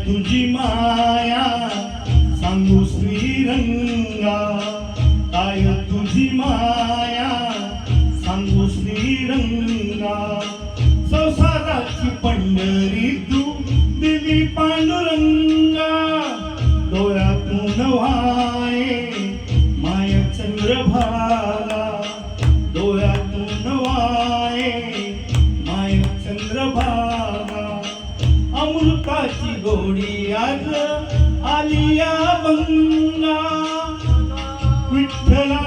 तुझी माया सांगू श्रीरंगा, काय तुझी माया सांगू श्रीरंगा. संसाराची पंढरी तू दिली पांडुरंगा, डोळ्यातून वाहे माय चंद्रभागा, डोळ्यातून वाहे माय चंद्रभागा. अमृताची गोडी आज आली अभंगा, विठ्ठला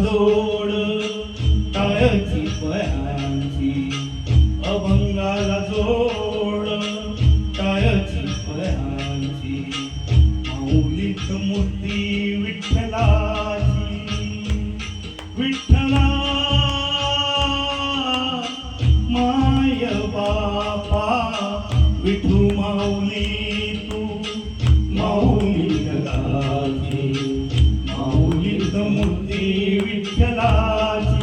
जोड टाळ्याची पयांची, अभंगाला जोड टाळ्याची पयांची. माऊलीत मूर्ती विठ्ठलाची, विठ्ठला माय बापा विठू माऊली तू, माऊली जगाची, माऊलीत मूर्ती विठ्ठलाची.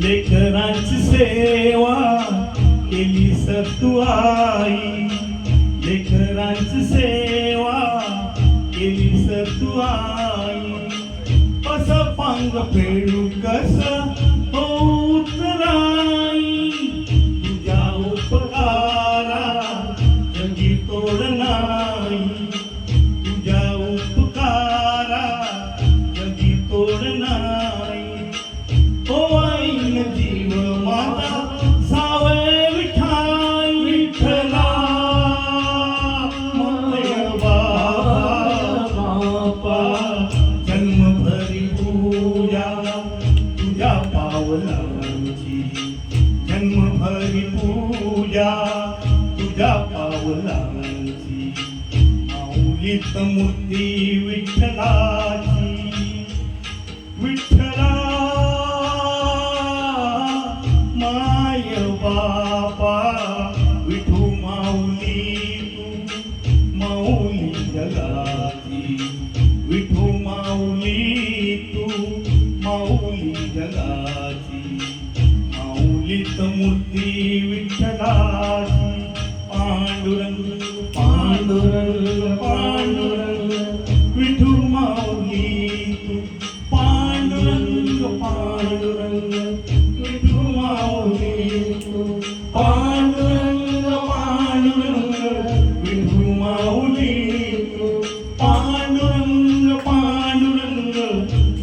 लेकरांची सेवा केली सतू आई, लेकरांची सेवा केली सतू आई. कस पांग फेडू कस उतराई, तुझ्या उपकारा जगी तोड नाही, तुझ्या उपकारा जगी तोड नाही. ओ आईन जीव माझा सावय विठाई, विठ्ठला माय बापा जन्मभरी पूजा तुझ्या पावलांची, जन्मभरी पूजा तुझ्या पावलांची. माऊलीत मूर्ती विठ्ठलाची, विठ्ठला माय बापा विठू माऊली तू, माऊली जगाची, विठू माऊली तू, माऊली जगाची. माऊलीत मूर्ती विठ्ठलाची. पांडुरंग पांडुरंग पांडुरंग विठू माऊली तू, पांडुरंग पांडुरंग विठू माऊली तू, पांडुरंग पांडुरंग विठू माऊली तू, पांडुरंग पांडुरंग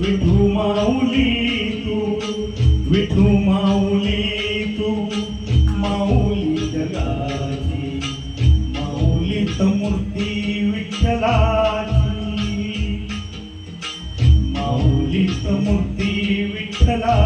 विठू माऊली तू, विठू माऊली तू, माऊली जगाची, माऊलीत मूर्ती विठ्ठलाची, माऊलीत मूर्ती विठ्ठला.